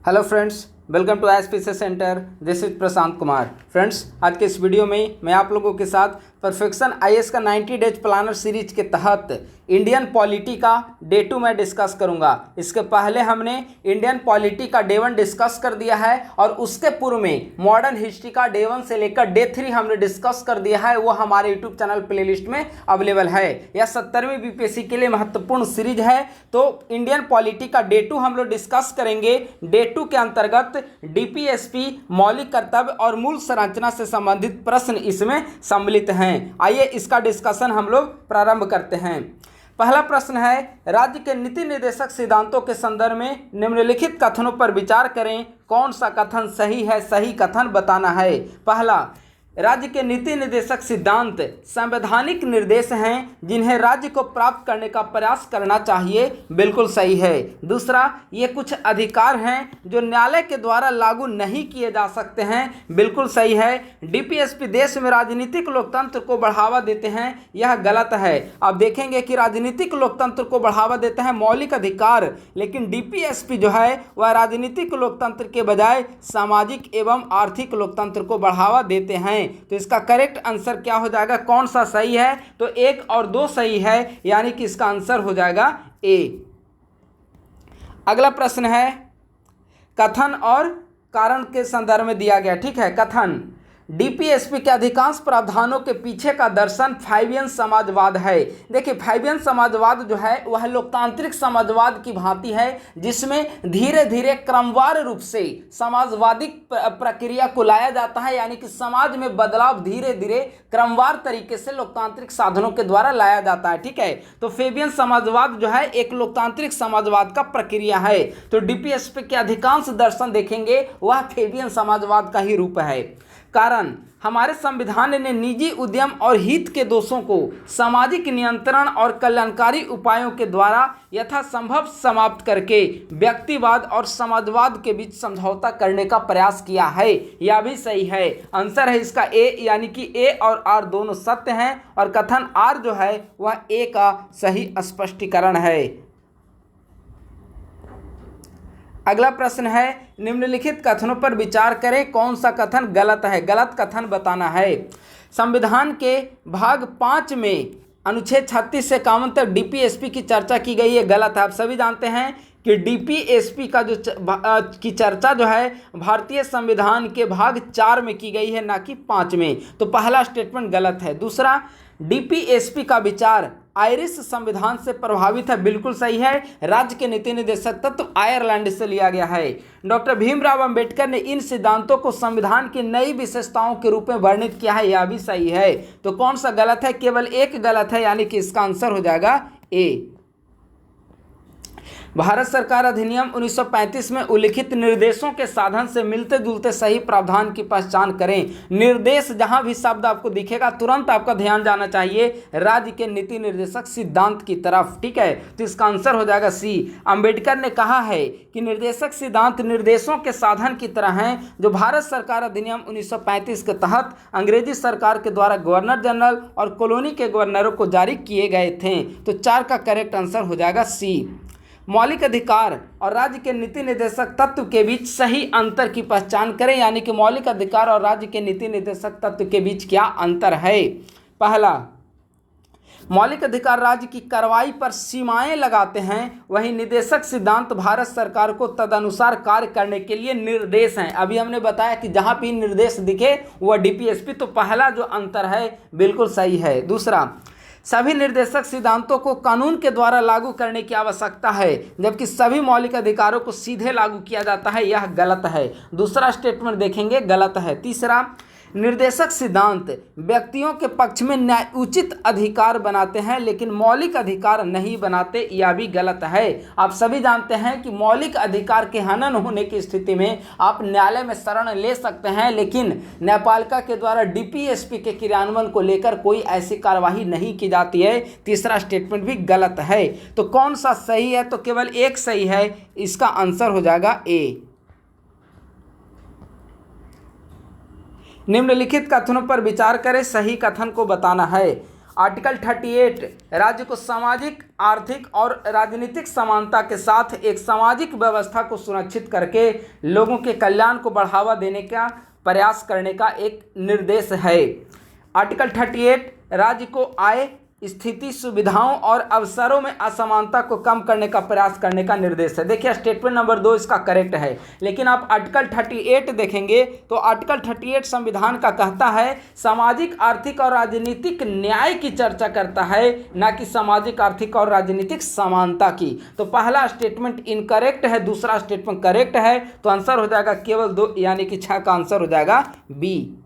Hello friends, welcome to SPC centre. This is Prashant Kumar. Friends, आज के इस वीडियो में मैं आप लोगों के साथ परफेक्शन आईएएस का 90 डेज प्लानर सीरीज के तहत इंडियन पॉलिटी का डे 2 में डिस्कस करूंगा। इसके पहले हमने इंडियन पॉलिटी का डे 1 डिस्कस कर दिया है और उसके पूर्व में मॉडर्न हिस्ट्री का डे 1 से लेकर डे 3 हमने डिस्कस कर दिया है। वो हमारे यूट्यूब चैनल प्लेलिस्ट में अवेलेबल है। यह 70वीं बीपीएससी के लिए महत्वपूर्ण सीरीज है। तो इंडियन पॉलिटी का डे 2 हम लोग डिस्कस करेंगे। डे 2 के अंतर्गत डीपीएसपी, मौलिक कर्तव्य और मूल संरचना से संबंधित प्रश्न इसमें सम्मिलित हैं। आइए इसका डिस्कशन हम लोग प्रारंभ करते हैं। पहला प्रश्न है, राज्य के नीति निर्देशक सिद्धांतों के संदर्भ में निम्नलिखित कथनों पर विचार करें। कौन सा कथन सही है? सही कथन बताना है। पहला, राज्य के नीति निर्देशक सिद्धांत संवैधानिक निर्देश हैं जिन्हें राज्य को प्राप्त करने का प्रयास करना चाहिए। बिल्कुल सही है। दूसरा, ये कुछ अधिकार हैं जो न्यायालय के द्वारा लागू नहीं किए जा सकते हैं। बिल्कुल सही है। डीपीएसपी देश में राजनीतिक लोकतंत्र को बढ़ावा देते हैं। यह गलत है। अब देखेंगे कि राजनीतिक लोकतंत्र को बढ़ावा देते हैं मौलिक अधिकार, लेकिन डीपीएसपी जो है वह राजनीतिक लोकतंत्र के बजाय सामाजिक एवं आर्थिक लोकतंत्र को बढ़ावा देते हैं। तो इसका करेक्ट आंसर क्या हो जाएगा? कौन सा सही है? तो 1 और 2 सही है, यानी कि इसका आंसर हो जाएगा ए। अगला प्रश्न है, कथन और कारण के संदर्भ में दिया गया। ठीक है, कथन, डीपीएसपी के अधिकांश प्रावधानों के पीछे का दर्शन फाइवियन समाजवाद है। देखिए, फाइवियन समाजवाद जो है वह लोकतांत्रिक समाजवाद की भांति है, जिसमें धीरे धीरे क्रमवार रूप से समाजवादी प्रक्रिया को लाया जाता है, यानी कि समाज में बदलाव धीरे धीरे क्रमवार तरीके से लोकतांत्रिक साधनों के द्वारा लाया जाता है। ठीक है, तो फेबियन समाजवाद जो है एक लोकतांत्रिक समाजवाद का प्रक्रिया है। तो डीपीएसपी के अधिकांश दर्शन देखेंगे वह फेबियन समाजवाद का ही रूप है। कारण, हमारे संविधान ने निजी उद्यम और हित के दोषों को सामाजिक नियंत्रण और कल्याणकारी उपायों के द्वारा यथासंभव समाप्त करके व्यक्तिवाद और समाजवाद के बीच समझौता करने का प्रयास किया है। यह भी सही है। आंसर है इसका ए, यानी कि ए और आर दोनों सत्य हैं और कथन आर जो है वह ए का सही स्पष्टीकरण है। अगला प्रश्न है, निम्नलिखित कथनों पर विचार करें। कौन सा कथन गलत है? गलत कथन बताना है। संविधान के भाग 5 में अनुच्छेद 36 से 51 तक डीपीएसपी की चर्चा की गई है। गलत है। आप सभी जानते हैं कि डीपीएसपी का की चर्चा जो है भारतीय संविधान के भाग 4 में की गई है, ना कि 5 में। तो पहला स्टेटमेंट गलत है। दूसरा, डीपीएसपी का विचार आयरिश संविधान से प्रभावित है। बिल्कुल सही है। राज्य के नीति निर्देशक तत्व आयरलैंड से लिया गया है। डॉक्टर भीमराव अंबेडकर ने इन सिद्धांतों को संविधान की नई विशेषताओं के रूप में वर्णित किया है। यह भी सही है। तो कौन सा गलत है? केवल एक गलत है, यानी कि इसका आंसर हो जाएगा ए। भारत सरकार अधिनियम 1935 में उल्लिखित निर्देशों के साधन से मिलते जुलते सही प्रावधान की पहचान करें। निर्देश, जहां भी शब्द आपको दिखेगा तुरंत आपका ध्यान जाना चाहिए राज्य के नीति निर्देशक सिद्धांत की तरफ। ठीक है, तो इसका आंसर हो जाएगा सी। अंबेडकर ने कहा है कि निर्देशक सिद्धांत निर्देशों के साधन की तरह हैं जो भारत सरकार अधिनियम 1935 के तहत अंग्रेजी सरकार के द्वारा गवर्नर जनरल और कॉलोनी के गवर्नरों को जारी किए गए थे। तो 4 का करेक्ट आंसर हो जाएगा सी। मौलिक अधिकार और राज्य के नीति निर्देशक तत्व के बीच सही अंतर की पहचान करें, यानी कि मौलिक अधिकार और राज्य के नीति निर्देशक तत्व के बीच क्या अंतर है। पहला, मौलिक अधिकार राज्य की कार्रवाई पर सीमाएं लगाते हैं, वहीं निर्देशक सिद्धांत भारत सरकार को तदनुसार कार्य करने के लिए निर्देश हैं। अभी हमने बताया कि जहां भी निर्देश दिखे वह डीपीएसपी। तो पहला जो अंतर है बिल्कुल सही है। दूसरा, सभी निर्देशक सिद्धांतों को कानून के द्वारा लागू करने की आवश्यकता है, जबकि सभी मौलिक अधिकारों को सीधे लागू किया जाता है। यह गलत है। दूसरा स्टेटमेंट देखेंगे, गलत है। तीसरा, निर्देशक सिद्धांत व्यक्तियों के पक्ष में न्यायोचित अधिकार बनाते हैं लेकिन मौलिक अधिकार नहीं बनाते। यह भी गलत है। आप सभी जानते हैं कि मौलिक अधिकार के हनन होने की स्थिति में आप न्यायालय में शरण ले सकते हैं, लेकिन न्यायपालिका के द्वारा डीपीएसपी के क्रियान्वयन को लेकर कोई ऐसी कार्यवाही नहीं की जाती है। तीसरा स्टेटमेंट भी गलत है। तो कौन सा सही है? तो केवल एक सही है। इसका आंसर हो जाएगा ए। निम्नलिखित कथनों पर विचार करें। सही कथन को बताना है। आर्टिकल 38 राज्य को सामाजिक, आर्थिक और राजनीतिक समानता के साथ एक सामाजिक व्यवस्था को सुनिश्चित करके लोगों के कल्याण को बढ़ावा देने का प्रयास करने का एक निर्देश है। आर्टिकल 38 राज्य को आय, स्थिति, सुविधाओं और अवसरों में असमानता को कम करने का प्रयास करने का निर्देश है। देखिए स्टेटमेंट नंबर 2 इसका करेक्ट है, लेकिन आप आर्टिकल 38 देखेंगे तो आर्टिकल 38 संविधान का कहता है सामाजिक, आर्थिक और राजनीतिक न्याय की चर्चा करता है, ना कि सामाजिक, आर्थिक और राजनीतिक समानता की। तो पहला स्टेटमेंट इनकरेक्ट है, दूसरा स्टेटमेंट करेक्ट है, तो आंसर हो जाएगा केवल 2 यानी कि 6 का आंसर हो जाएगा बी।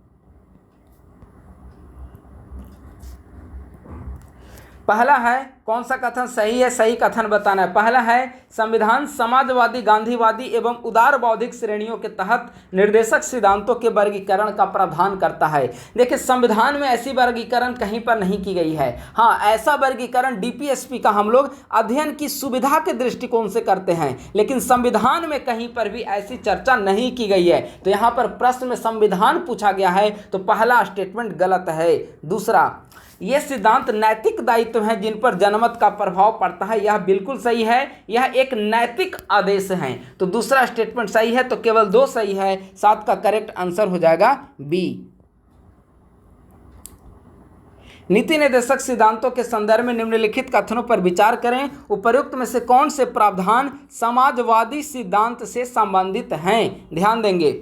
पहला है कौन सा कथन सही है, सही कथन बताना है। पहला है संविधान समाजवादी, गांधीवादी एवं उदार बौद्धिक श्रेणियों के तहत निर्देशक सिद्धांतों के वर्गीकरण का प्रावधान करता है। देखिए संविधान में ऐसी वर्गीकरण कहीं पर नहीं की गई है। हाँ, ऐसा वर्गीकरण डीपीएसपी का हम लोग अध्ययन की सुविधा के दृष्टिकोण से करते हैं, लेकिन संविधान में कहीं पर भी ऐसी चर्चा नहीं की गई है। तो यहाँ पर प्रश्न में संविधान पूछा गया है, तो पहला स्टेटमेंट गलत है। दूसरा, ये सिद्धांत नैतिक दायित्व हैं जिन पर जनमत का प्रभाव पड़ता है, यह बिल्कुल सही है, यह एक नैतिक आदेश है। तो दूसरा स्टेटमेंट सही है, तो केवल 2 सही है, 7 का करेक्ट आंसर हो जाएगा बी। नीति निर्देशक सिद्धांतों के संदर्भ में निम्नलिखित कथनों पर विचार करें। उपयुक्त में से कौन से प्रावधान समाजवादी सिद्धांत से संबंधित हैं? ध्यान देंगे।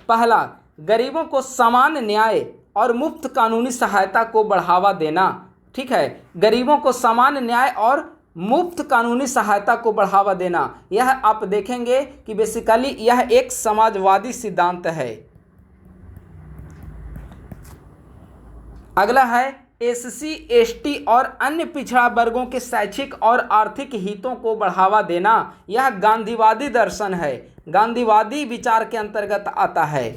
पहला, गरीबों को समान न्याय और मुफ्त कानूनी सहायता को बढ़ावा देना। ठीक है, गरीबों को समान न्याय और मुफ्त कानूनी सहायता को बढ़ावा देना, यह आप देखेंगे कि बेसिकली यह एक समाजवादी सिद्धांत है। अगला है एससी, एसटी और अन्य पिछड़ा वर्गों के शैक्षिक और आर्थिक हितों को बढ़ावा देना, यह गांधीवादी दर्शन है, गांधीवादी विचार के अंतर्गत आता है।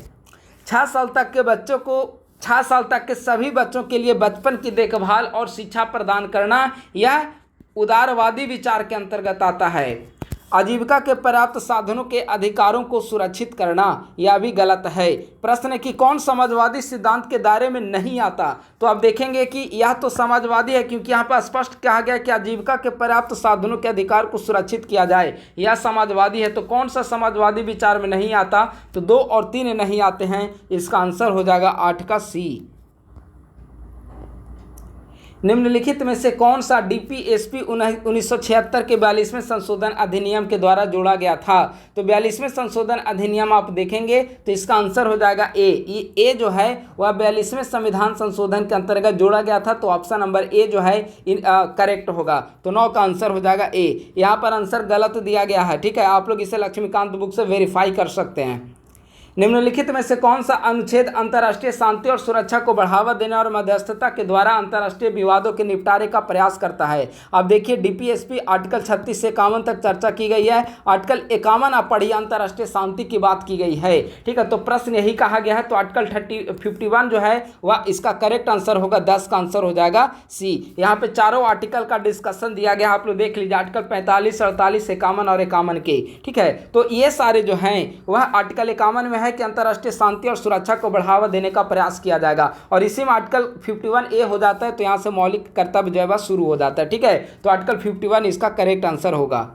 6 साल तक के बच्चों को 6 साल तक के सभी बच्चों के लिए बचपन की देखभाल और शिक्षा प्रदान करना, यह उदारवादी विचार के अंतर्गत आता है। आजीविका के पर्याप्त साधनों के अधिकारों को सुरक्षित करना, यह भी गलत है। प्रश्न है कि कौन समाजवादी सिद्धांत के दायरे में नहीं आता? तो आप देखेंगे कि यह तो समाजवादी है, क्योंकि यहाँ पर स्पष्ट कहा गया कि आजीविका के पर्याप्त साधनों के अधिकार को सुरक्षित किया जाए, यह समाजवादी है। तो कौन सा समाजवादी विचार में नहीं आता? तो 2 और 3 नहीं आते हैं, इसका आंसर हो जाएगा 8 का सी। निम्नलिखित में से कौन सा डीपीएसपी 1976 के 42वें संशोधन अधिनियम के द्वारा जोड़ा गया था? तो 42वें संशोधन अधिनियम आप देखेंगे तो इसका आंसर हो जाएगा ए। ए जो है वह 42वें संविधान संशोधन के अंतर्गत जोड़ा गया था, तो ऑप्शन नंबर ए जो है करेक्ट होगा। तो 9 का आंसर हो जाएगा ए। यहाँ पर आंसर गलत दिया गया है। ठीक है, आप लोग इसे लक्ष्मीकांत बुक से वेरीफाई कर सकते हैं। निम्नलिखित में से कौन सा अनुच्छेद अंतर्राष्ट्रीय शांति और सुरक्षा को बढ़ावा देने और मध्यस्थता के द्वारा अंतर्राष्ट्रीय विवादों के निपटारे का प्रयास करता है? अब देखिए डीपीएसपी आर्टिकल 36 से 51 तक चर्चा की गई है। आर्टिकल 51 आप पढ़िए, अंतर्राष्ट्रीय शांति की बात की गई है। ठीक है, तो प्रश्न यही कहा गया है। तो आर्टिकल 51 जो है वह इसका करेक्ट आंसर होगा, 10 का आंसर हो जाएगा सी। यहाँ पे चारों आर्टिकल का डिस्कशन दिया गया, आप लोग देख लीजिए, आर्टिकल 45, 48, 51 और 51 के। ठीक है, तो ये सारे जो हैं वह आर्टिकल 51 में है कि अंतर्राष्ट्रीय शांति और सुरक्षा को बढ़ावा देने का प्रयास किया जाएगा, और इसी में आर्टिकल 51A हो जाता है, तो यहां से मौलिक कर्तव्य जो है शुरू हो जाता है। ठीक है, तो आर्टिकल 51 इसका करेक्ट आंसर होगा।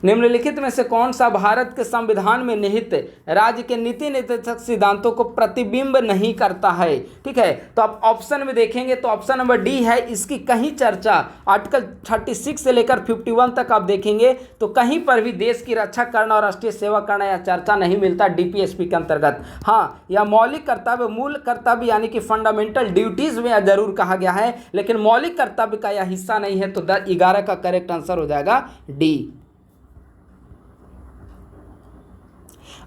निम्नलिखित में से कौन सा भारत के संविधान में निहित राज्य के नीति निर्देशक सिद्धांतों को प्रतिबिंब नहीं करता है? ठीक है, तो आप ऑप्शन में देखेंगे तो ऑप्शन नंबर डी है, इसकी कहीं चर्चा आर्टिकल 36 से लेकर 51 तक आप देखेंगे तो कहीं पर भी देश की रक्षा करना और राष्ट्रीय सेवा करना यह चर्चा नहीं मिलता डीपीएसपी के अंतर्गत। हाँ, यह मौलिक कर्तव्य, मूल कर्तव्य यानी कि फंडामेंटल ड्यूटीज में यह जरूर कहा गया है, लेकिन मौलिक कर्तव्य का यह हिस्सा नहीं है। तो 11 का करेक्ट आंसर हो जाएगा डी।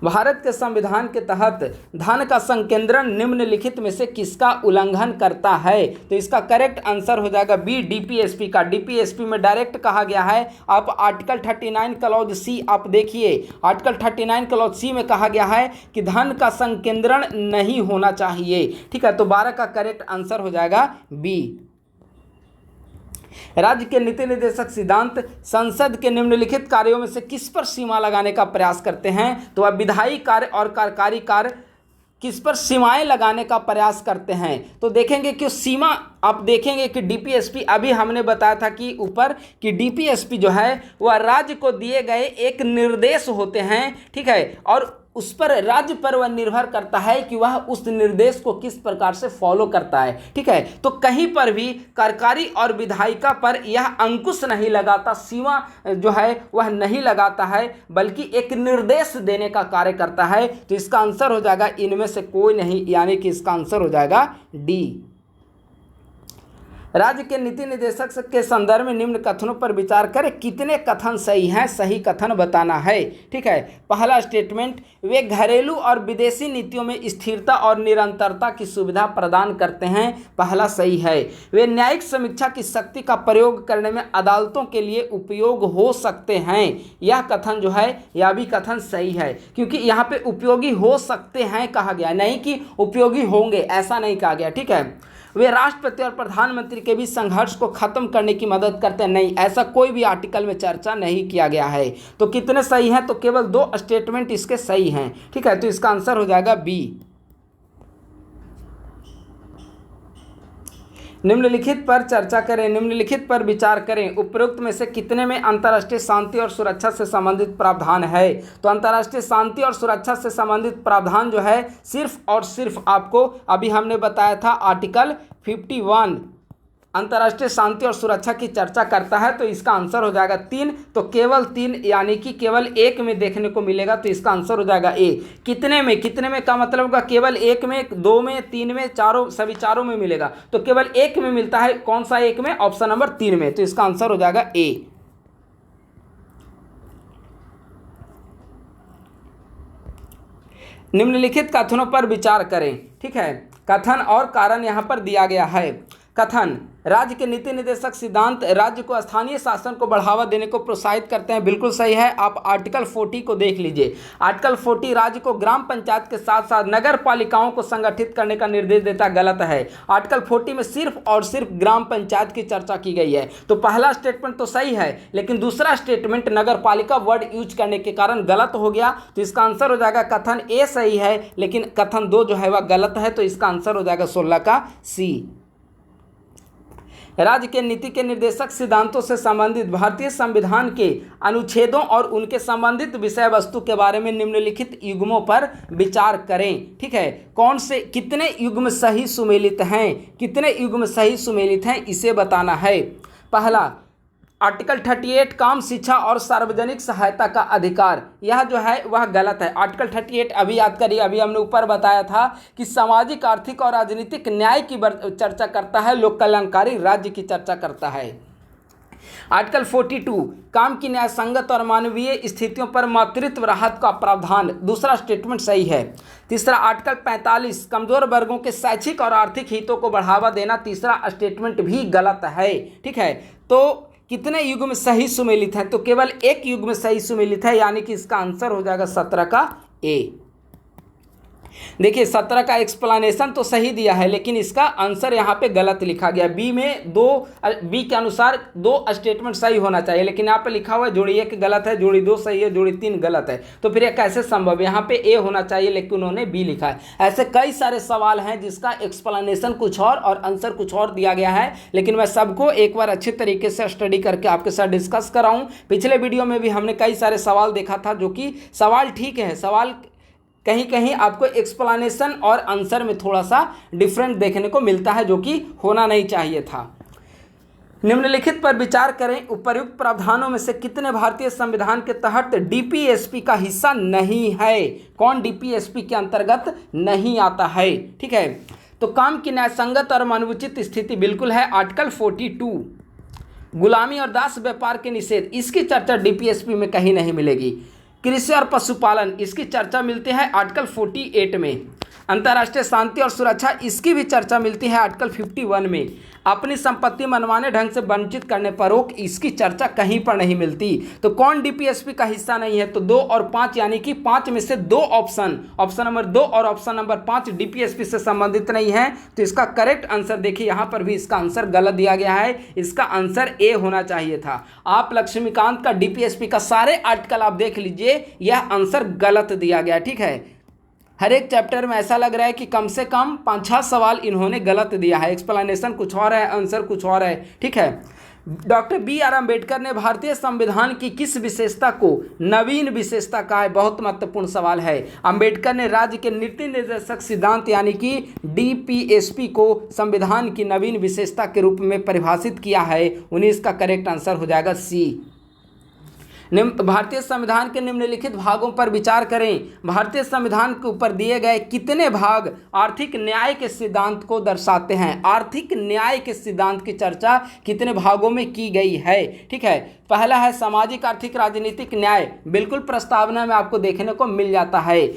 भारत के संविधान के तहत धन का संकेंद्रण निम्नलिखित में से किसका उल्लंघन करता है? तो इसका करेक्ट आंसर हो जाएगा बी, डीपीएसपी का। डीपीएसपी में डायरेक्ट कहा गया है, आप आर्टिकल 39 क्लॉज सी आप देखिए, आर्टिकल 39 क्लॉज सी में कहा गया है कि धन का संकेंद्रण नहीं होना चाहिए। ठीक है, तो 12 का करेक्ट आंसर हो जाएगा बी। राज्य के नीति निर्देशक सिद्धांत संसद के निम्नलिखित कार्यों में से किस पर सीमा लगाने का प्रयास करते हैं? तो वह विधायी कार्य और कार्यकारी कार्य किस पर सीमाएं लगाने का प्रयास करते हैं। तो देखेंगे कि सीमा आप देखेंगे कि डीपीएसपी, अभी हमने बताया था कि ऊपर कि डीपीएसपी जो है वह राज्य को दिए गए एक निर्देश होते हैं, ठीक है, और उस पर राज्य पर वह निर्भर करता है कि वह उस निर्देश को किस प्रकार से फॉलो करता है, ठीक है। तो कहीं पर भी कार्यकारी और विधायिका पर यह अंकुश नहीं लगाता, सीमा जो है वह नहीं लगाता है, बल्कि एक निर्देश देने का कार्य करता है। तो इसका आंसर हो जाएगा इनमें से कोई नहीं, यानी कि इसका आंसर हो जाएगा डी। राज्य के नीति निदेशक के संदर्भ में निम्न कथनों पर विचार करें, कितने कथन सही हैं, सही कथन बताना है, ठीक है। पहला स्टेटमेंट, वे घरेलू और विदेशी नीतियों में स्थिरता और निरंतरता की सुविधा प्रदान करते हैं, पहला सही है। वे न्यायिक समीक्षा की शक्ति का प्रयोग करने में अदालतों के लिए उपयोग हो सकते हैं, यह कथन जो है यह भी कथन सही है, क्योंकि यहाँ पे उपयोगी हो सकते हैं कहा गया, नहीं कि उपयोगी होंगे, ऐसा नहीं कहा गया, ठीक है। वे राष्ट्रपति और प्रधानमंत्री के बीच संघर्ष को खत्म करने की मदद करते हैं, नहीं, ऐसा कोई भी आर्टिकल में चर्चा नहीं किया गया है। तो कितने सही हैं, तो केवल 2 स्टेटमेंट इसके सही हैं, ठीक है। तो इसका आंसर हो जाएगा बी। निम्नलिखित पर चर्चा करें, निम्नलिखित पर विचार करें, उपरोक्त में से कितने में अंतर्राष्ट्रीय शांति और सुरक्षा से संबंधित प्रावधान है। तो अंतर्राष्ट्रीय शांति और सुरक्षा से संबंधित प्रावधान जो है सिर्फ और सिर्फ आपको अभी हमने बताया था आर्टिकल 51 अंतर्राष्ट्रीय शांति और सुरक्षा की चर्चा करता है। तो इसका आंसर हो जाएगा 3, तो केवल 3 यानी कि केवल 1 में देखने को मिलेगा। तो इसका आंसर हो जाएगा ए। कितने में, कितने में का मतलब होगा केवल 1 में, 2 में, 3 में, चारों, सभी चारों में मिलेगा। तो केवल 1 में मिलता है, कौन सा 1 में, ऑप्शन नंबर 3 में। तो इसका आंसर हो जाएगा ए। निम्नलिखित कथनों पर विचार करें, ठीक है। कथन और कारण यहाँ पर दिया गया है। कथन, राज्य के नीति निदेशक सिद्धांत राज्य को स्थानीय शासन को बढ़ावा देने को प्रोत्साहित करते हैं, बिल्कुल सही है। आप आर्टिकल 40 को देख लीजिए। आर्टिकल 40 राज्य को ग्राम पंचायत के साथ साथ नगर पालिकाओं को संगठित करने का निर्देश देता है, गलत है। आर्टिकल 40 में सिर्फ और सिर्फ ग्राम पंचायत की चर्चा की गई है। तो पहला स्टेटमेंट तो सही है, लेकिन दूसरा स्टेटमेंट नगर पालिका वर्ड यूज करने के कारण गलत हो गया। तो इसका आंसर हो जाएगा कथन ए सही है, लेकिन कथन 2 जो है वह गलत है। तो इसका आंसर हो जाएगा 16 का सी। राज्य के नीति के निर्देशक सिद्धांतों से संबंधित भारतीय संविधान के अनुच्छेदों और उनके संबंधित विषय वस्तु के बारे में निम्नलिखित युग्मों पर विचार करें, ठीक है। कौन से, कितने युग्म सही सुमेलित हैं, कितने युग्म सही सुमेलित हैं, इसे बताना है। पहला, आर्टिकल 38 काम, शिक्षा और सार्वजनिक सहायता का अधिकार, यह जो है वह गलत है। आर्टिकल 38 अभी याद करिए, अभी हमने ऊपर बताया था कि सामाजिक, आर्थिक और राजनीतिक न्याय की चर्चा करता है, लोक कल्याणकारी राज्य की चर्चा करता है। आर्टिकल 42 काम की न्याय संगत और मानवीय स्थितियों पर मातृत्व राहत का प्रावधान, दूसरा स्टेटमेंट सही है। तीसरा, आर्टिकल 45 कमजोर वर्गों के शैक्षिक और आर्थिक हितों को बढ़ावा देना, तीसरा स्टेटमेंट भी गलत है, ठीक है। तो कितने युग्म सही सुमेलित हैं, तो केवल 1 युग्म सही सुमेलित है, यानी कि इसका आंसर हो जाएगा 17 का ए। देखिए 17 का एक्सप्लेनेशन तो सही दिया है, लेकिन इसका आंसर यहाँ पे गलत लिखा गया। बी में 2, बी के अनुसार 2 स्टेटमेंट सही होना चाहिए, लेकिन यहाँ पे लिखा हुआ है जोड़ी 1 गलत है, जोड़ी 2 सही है, जोड़ी 3 गलत है। तो फिर यह कैसे संभव है, यहाँ पे ए होना चाहिए, लेकिन उन्होंने बी लिखा है। ऐसे कई सारे सवाल हैं जिसका एक्सप्लेनेशन कुछ और आंसर कुछ और दिया गया है, लेकिन मैं सबको एक बार अच्छे तरीके से स्टडी करके आपके साथ डिस्कस कराऊँ। पिछले वीडियो में भी हमने कई सारे सवाल देखा था, जो कि सवाल ठीक है, सवाल कहीं कहीं आपको एक्सप्लेनेशन और आंसर में थोड़ा सा डिफरेंट देखने को मिलता है, जो कि होना नहीं चाहिए था। निम्नलिखित पर विचार करें, उपर्युक्त प्रावधानों में से कितने भारतीय संविधान के तहत डीपीएसपी का हिस्सा नहीं है। कौन डीपीएसपी के अंतर्गत नहीं आता है, ठीक है। तो काम की न्यायसंगत और मानवोचित स्थिति बिल्कुल है, आर्टिकल 42। गुलामी और दास व्यापार के निषेध, इसकी चर्चा डीपीएसपी में कहीं नहीं मिलेगी। कृषि और पशुपालन, इसकी चर्चा मिलती है आर्टिकल 48 में। अंतर्राष्ट्रीय शांति और सुरक्षा, इसकी भी चर्चा मिलती है आर्टिकल 51 में। अपनी संपत्ति मनमाने ढंग से वंचित करने पर रोक, इसकी चर्चा कहीं पर नहीं मिलती। तो कौन डीपीएसपी का हिस्सा नहीं है, तो 2 और 5, यानी कि 5 में से 2 ऑप्शन नंबर 2 और ऑप्शन नंबर 5 डीपीएसपी से संबंधित नहीं है। तो इसका करेक्ट आंसर देखिए, यहाँ पर भी इसका आंसर गलत दिया गया है, इसका आंसर ए होना चाहिए था। आप लक्ष्मीकांत का डीपीएसपी का सारे आर्टिकल आप देख लीजिए, यह आंसर गलत दिया गया, ठीक है। हर एक चैप्टर में ऐसा लग रहा है कि कम से कम 5-6 सवाल इन्होंने गलत दिया है, एक्सप्लेनेशन कुछ और है, आंसर कुछ और है। ठीक है, डॉक्टर बी आर अम्बेडकर ने भारतीय संविधान की किस विशेषता को नवीन विशेषता कहा है? बहुत महत्वपूर्ण सवाल है। अम्बेडकर ने राज्य के नीति निर्देशक सिद्धांत यानी कि डीपीएसपी को संविधान की नवीन विशेषता के रूप में परिभाषित किया है। 19 का करेक्ट आंसर हो जाएगा सी। भारतीय संविधान के निम्नलिखित भागों पर विचार करें। भारतीय संविधान के ऊपर दिए गए कितने भाग आर्थिक न्याय के सिद्धांत को दर्शाते हैं? आर्थिक न्याय के सिद्धांत की चर्चा कितने भागों में की गई है? ठीक है, पहला है सामाजिक आर्थिक राजनीतिक न्याय, बिल्कुल प्रस्तावना में आपको देखने को मिल जाता है।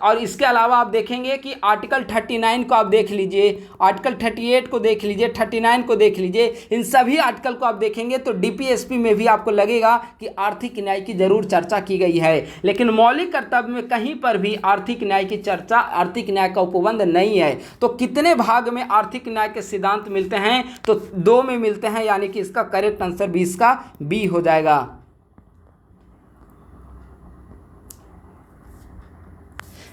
और इसके अलावा आप देखेंगे कि आर्टिकल 39 को आप देख लीजिए, आर्टिकल 38 को देख लीजिए, 39 को देख लीजिए। इन सभी आर्टिकल को आप देखेंगे तो डीपीएसपी में भी आपको लगेगा कि आर्थिक न्याय की जरूर चर्चा की गई है, लेकिन मौलिक कर्तव्य में कहीं पर भी आर्थिक न्याय की चर्चा, आर्थिक न्याय का उपबंध नहीं है। तो कितने भाग में आर्थिक न्याय के सिद्धांत मिलते हैं? तो 2 में मिलते हैं, यानी कि इसका करेक्ट आंसर 20 का बी हो जाएगा।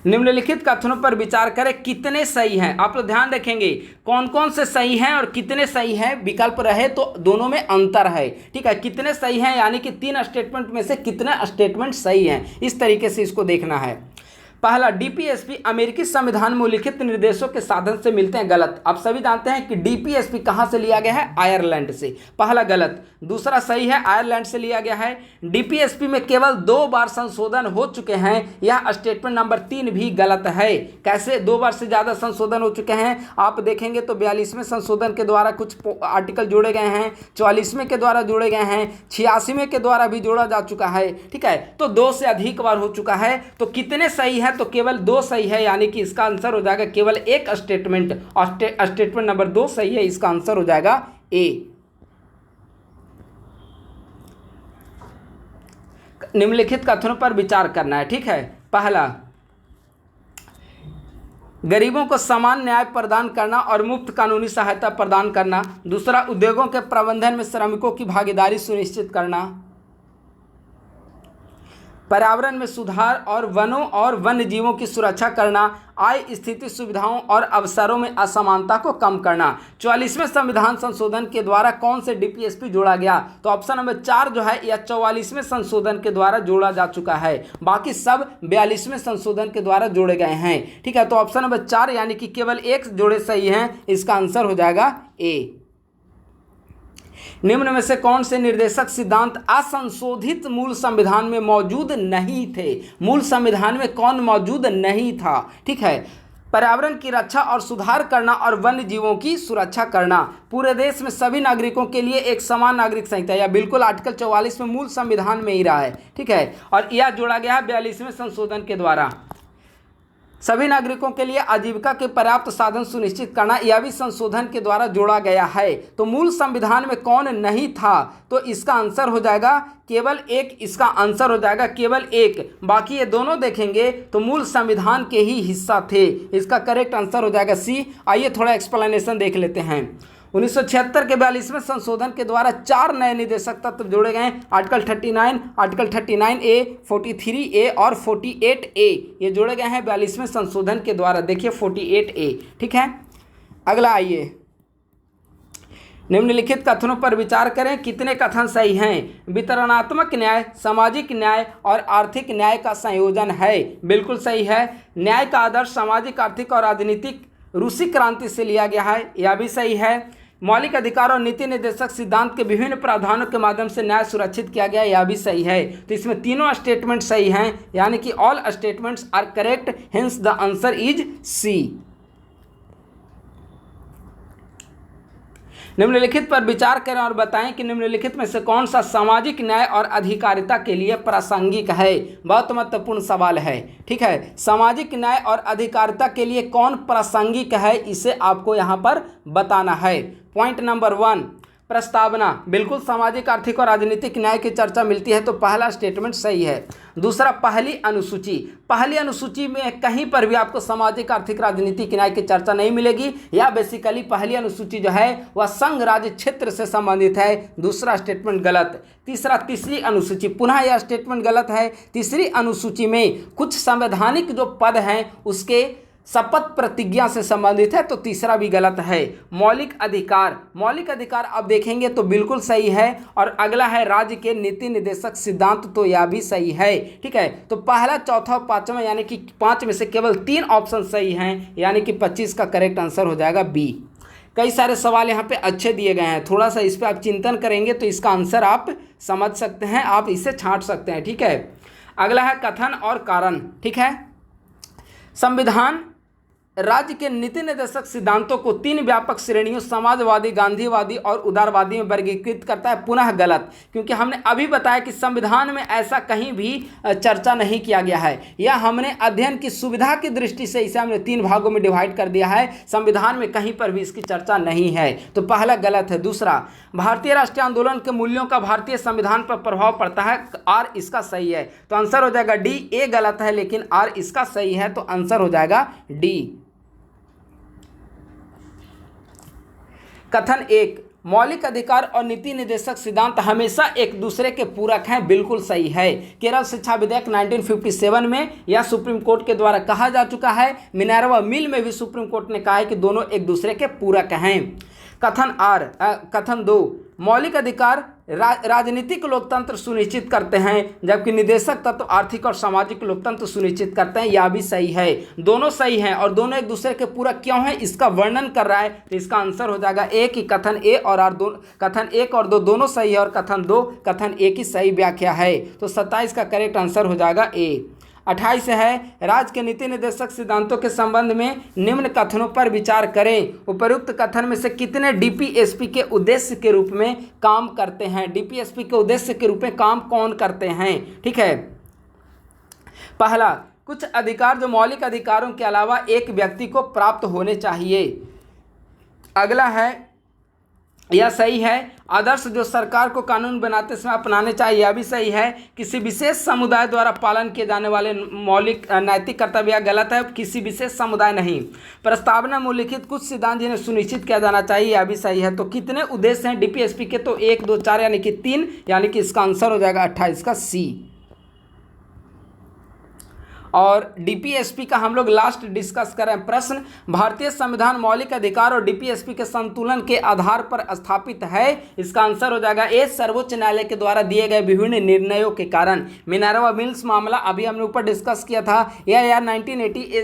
निम्नलिखित कथनों पर विचार करें, कितने सही हैं? आप लोग ध्यान रखेंगे कौन कौन से सही हैं और कितने सही हैं। विकल्प रहे तो दोनों में अंतर है। ठीक है, कितने सही हैं यानी कि 3 स्टेटमेंट में से कितने स्टेटमेंट सही हैं, इस तरीके से इसको देखना है। पहला, डीपीएसपी अमेरिकी संविधान में उल्लिखित निर्देशों के साधन से मिलते हैं, गलत। आप सभी जानते हैं कि डीपीएसपी कहां से लिया गया है? आयरलैंड से, पहला गलत। दूसरा सही है, आयरलैंड से लिया गया है। डीपीएसपी में केवल 2 बार संशोधन हो चुके हैं, यह स्टेटमेंट नंबर 3 भी गलत है। कैसे 2 बार से ज़्यादा संशोधन हो चुके हैं? आप देखेंगे तो 42वें संशोधन के द्वारा कुछ आर्टिकल जोड़े गए हैं, 44वें के द्वारा जोड़े गए हैं, 86वें के द्वारा भी जोड़ा जा चुका है। ठीक है, तो 2 से अधिक बार हो चुका है। तो कितने सही है? तो केवल 2 सही है, यानी कि इसका आंसर हो जाएगा केवल एक स्टेटमेंट, स्टेटमेंट नंबर 2 सही है, इसका आंसर हो जाएगा ए। निम्नलिखित कथनों पर विचार करना है। ठीक है, पहला, गरीबों को समान न्याय प्रदान करना और मुफ्त कानूनी सहायता प्रदान करना। दूसरा, उद्योगों के प्रबंधन में श्रमिकों की भागीदारी सुनिश्चित करना। पर्यावरण में सुधार और वनों और वन्य जीवों की सुरक्षा करना। आय, स्थिति, सुविधाओं और अवसरों में असमानता को कम करना। 44वें संविधान संशोधन के द्वारा कौन से डीपीएसपी जोड़ा गया? तो ऑप्शन नंबर 4 जो है यह 44वें संशोधन के द्वारा जोड़ा जा चुका है, बाकी सब 42वें संशोधन के द्वारा जोड़े गए हैं। ठीक है, तो ऑप्शन नंबर 4 यानी कि केवल एक जोड़े सही हैं, इसका आंसर हो जाएगा ए। निम्न में से कौन से निर्देशक सिद्धांत असंशोधित मूल संविधान में मौजूद नहीं थे? मूल संविधान में कौन मौजूद नहीं था? ठीक है, पर्यावरण की रक्षा और सुधार करना और वन्य जीवों की सुरक्षा करना। पूरे देश में सभी नागरिकों के लिए एक समान नागरिक संहिता, या बिल्कुल आर्टिकल 44 में मूल संविधान में ही रहा है। ठीक है, और यह जोड़ा गया है 42वें संशोधन के द्वारा। सभी नागरिकों के लिए आजीविका के पर्याप्त साधन सुनिश्चित करना, यह भी संशोधन के द्वारा जोड़ा गया है। तो मूल संविधान में कौन नहीं था? तो इसका आंसर हो जाएगा केवल एक, इसका आंसर हो जाएगा केवल एक। बाकी ये दोनों देखेंगे तो मूल संविधान के ही हिस्सा थे, इसका करेक्ट आंसर हो जाएगा सी। आइए थोड़ा एक्सप्लेनेशन देख लेते हैं। 1976 के 42वें संशोधन के द्वारा 4 नए निदेशक तत्व जोड़े गए। आर्टिकल 39, आर्टिकल 39A, 43A और 48A ये जोड़े गए हैं 42वें संशोधन के द्वारा। देखिए 48A। ठीक है, अगला आइए, निम्नलिखित कथनों पर विचार करें, कितने कथन सही हैं? वितरणात्मक न्याय, सामाजिक न्याय और आर्थिक न्याय का संयोजन है, बिल्कुल सही है। न्याय का आदर्श सामाजिक, आर्थिक और राजनीतिक रूसी क्रांति से लिया गया है, यह भी सही है। मौलिक अधिकार और नीति निर्देशक सिद्धांत के विभिन्न प्रावधानों के माध्यम से न्याय सुरक्षित किया गया, यह भी सही है। तो इसमें तीनों स्टेटमेंट सही हैं, यानी कि all statements are correct, hence the answer is C. निम्नलिखित पर विचार करें और बताएं कि निम्नलिखित में से कौन सा सामाजिक न्याय और अधिकारिता के लिए प्रासंगिक है। बहुत महत्वपूर्ण सवाल है। ठीक है, सामाजिक न्याय और अधिकारिता के लिए कौन प्रासंगिक है, इसे आपको यहाँ पर बताना है। पॉइंट नंबर 1, प्रस्तावना, बिल्कुल सामाजिक आर्थिक और राजनीतिक न्याय की चर्चा मिलती है, तो पहला स्टेटमेंट सही है। दूसरा, पहली अनुसूची, पहली अनुसूची में कहीं पर भी आपको सामाजिक आर्थिक राजनीतिक न्याय की चर्चा नहीं मिलेगी, या बेसिकली पहली अनुसूची जो है वह संघ राज्य क्षेत्र से संबंधित है। दूसरा स्टेटमेंट गलत। तीसरा, तीसरी अनुसूची, पुनः यह स्टेटमेंट गलत है। तीसरी अनुसूची में कुछ संवैधानिक जो पद हैं उसके शपथ प्रतिज्ञा से संबंधित है, तो तीसरा भी गलत है। मौलिक अधिकार, मौलिक अधिकार अब देखेंगे तो बिल्कुल सही है। और अगला है राज्य के नीति निर्देशक सिद्धांत, तो यह भी सही है। ठीक है, तो पहला, चौथा और पांचवा यानी कि 5 में से केवल 3 ऑप्शन सही हैं, यानी कि 25 का करेक्ट आंसर हो जाएगा बी। कई सारे सवाल यहाँ पे अच्छे दिए गए हैं, थोड़ा सा इस पर आप चिंतन करेंगे तो इसका आंसर आप समझ सकते हैं, आप इसे छांट सकते हैं। ठीक है, अगला है कथन और कारण। ठीक है, संविधान राज्य के नीति निर्देशक सिद्धांतों को 3 व्यापक श्रेणियों समाजवादी, गांधीवादी और उदारवादी में वर्गीकृत करता है। पुनः गलत, क्योंकि हमने अभी बताया कि संविधान में ऐसा कहीं भी चर्चा नहीं किया गया है, या हमने अध्ययन की सुविधा की दृष्टि से इसे हमने 3 भागों में डिवाइड कर दिया है। संविधान में कहीं पर भी इसकी चर्चा नहीं है, तो पहला गलत है। दूसरा, भारतीय राष्ट्रीय आंदोलन के मूल्यों का भारतीय संविधान पर प्रभाव पड़ता है, आर इसका सही है, तो आंसर हो जाएगा डी। ए गलत है लेकिन आर इसका सही है, तो आंसर हो जाएगा डी। कथन 1, मौलिक अधिकार और नीति निर्देशक सिद्धांत हमेशा एक दूसरे के पूरक हैं, बिल्कुल सही है। केरल शिक्षा विधेयक 1957 में यह सुप्रीम कोर्ट के द्वारा कहा जा चुका है। मिनर्वा मिल में भी सुप्रीम कोर्ट ने कहा है कि दोनों एक दूसरे के पूरक हैं। कथन 2, मौलिक अधिकार राजनीतिक लोकतंत्र सुनिश्चित करते हैं, जबकि निदेशक तत्व आर्थिक और सामाजिक लोकतंत्र सुनिश्चित करते हैं, यह भी सही है। दोनों सही हैं और दोनों एक दूसरे के पूरक क्यों हैं इसका वर्णन कर रहा है, तो इसका आंसर हो जाएगा ए कि कथन 1 और आर कथन 1 और 2 दोनों सही है, और कथन 2 कथन 1 की सही व्याख्या है, तो 27 का करेक्ट आंसर हो जाएगा ए। 28 है, राज्य के नीति निर्देशक सिद्धांतों के संबंध में निम्न कथनों पर विचार करें। उपरोक्त कथन में से कितने डीपीएसपी के उद्देश्य के रूप में काम करते हैं? डीपीएसपी के उद्देश्य के रूप में काम कौन करते हैं? ठीक है, पहला, कुछ अधिकार जो मौलिक अधिकारों के अलावा एक व्यक्ति को प्राप्त होने चाहिए। अगला है, यह सही है, आदर्श जो सरकार को कानून बनाते समय अपनाने चाहिए, यह भी सही है। किसी विशेष समुदाय द्वारा पालन किए जाने वाले मौलिक नैतिक कर्तव्य, यह गलत है, किसी विशेष समुदाय नहीं। प्रस्तावना में उल्लिखित कुछ सिद्धांत जिन्हें सुनिश्चित किया जाना चाहिए, यह भी सही है। तो कितने उद्देश्य हैं डीपीएसपी के? तो 1 2 4 यानी कि 3, यानी कि इसका आंसर हो जाएगा 28 का सी। और डीपीएसपी का हम लोग लास्ट डिस्कस करें प्रश्न, भारतीय संविधान मौलिक अधिकार और डीपीएसपी के संतुलन के आधार पर स्थापित है, इसका आंसर हो जाएगा ए, सर्वोच्च न्यायालय के द्वारा दिए गए विभिन्न निर्णयों के कारण। मिनर्वा मिल्स मामला अभी हमने ऊपर डिस्कस किया था, यह 1980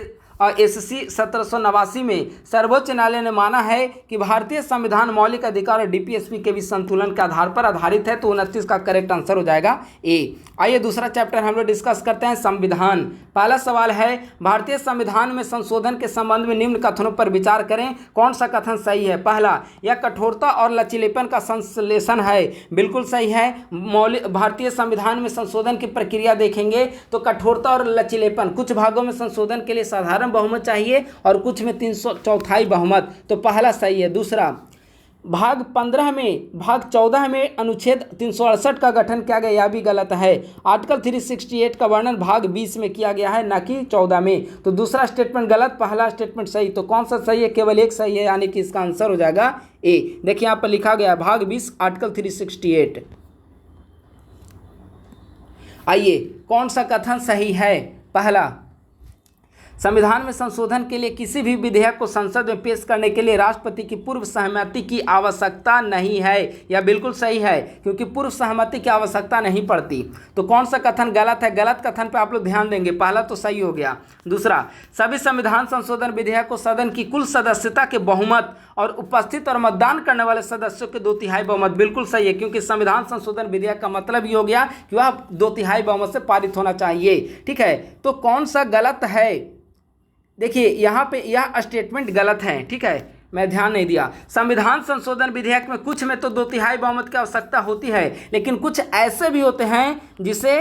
SC 1789 में सर्वोच्च न्यायालय ने माना है कि भारतीय संविधान मौलिक अधिकार और डीपीएसपी के भी संतुलन के आधार पर आधारित है, तो 29 का करेक्ट आंसर हो जाएगा ए। आइए दूसरा चैप्टर हम लोग डिस्कस करते हैं, संविधान। पहला सवाल है, भारतीय संविधान में संशोधन के संबंध में निम्न कथनों पर विचार करें, कौन सा कथन सही है? पहला, यह कठोरता और लचीलेपन का संश्लेषण है, बिल्कुल सही है। मौलिक भारतीय संविधान में संशोधन की प्रक्रिया देखेंगे तो कठोरता और लचीलेपन, कुछ भागों में संशोधन के लिए साधारण बहुमत चाहिए और कुछ में 3/4 बहुमत, तो पहला सही है। दूसरा, भाग 14 में अनुच्छेद 368 का गठन किया गया, यह भी गलत है। आर्टिकल 368 का वर्णन भाग 20 में किया गया है, न कि 14 में, तो दूसरा स्टेटमेंट गलत, पहला स्टेटमेंट सही। तो कौन सा सही है? केवल एक सही है, यानी कि इसका आंसर हो जाएगा ए। देखिए यहाँ पर लिखा गया भाग 20 आर्टिकल 368। आइए कौन सा कथन सही है? पहला, संविधान में संशोधन के लिए किसी भी विधेयक को संसद में पेश करने के लिए राष्ट्रपति की पूर्व सहमति की आवश्यकता नहीं है, यह बिल्कुल सही है, क्योंकि पूर्व सहमति की आवश्यकता नहीं पड़ती। तो कौन सा कथन गलत है? गलत कथन पे आप लोग ध्यान देंगे, पहला तो सही हो गया। दूसरा, सभी संविधान संशोधन विधेयक को सदन की कुल सदस्यता के बहुमत और उपस्थित और मतदान करने वाले सदस्यों के 2/3 बहुमत, बिल्कुल सही है, क्योंकि संविधान संशोधन विधेयक का मतलब ये हो गया कि वह 2/3 बहुमत से पारित होना चाहिए। ठीक है, तो कौन सा गलत है? देखिए यहाँ पे यह स्टेटमेंट गलत है, ठीक है, मैं ध्यान नहीं दिया। संविधान संशोधन विधेयक में कुछ में तो 2/3 बहुमत की आवश्यकता होती है, लेकिन कुछ ऐसे भी होते हैं जिसे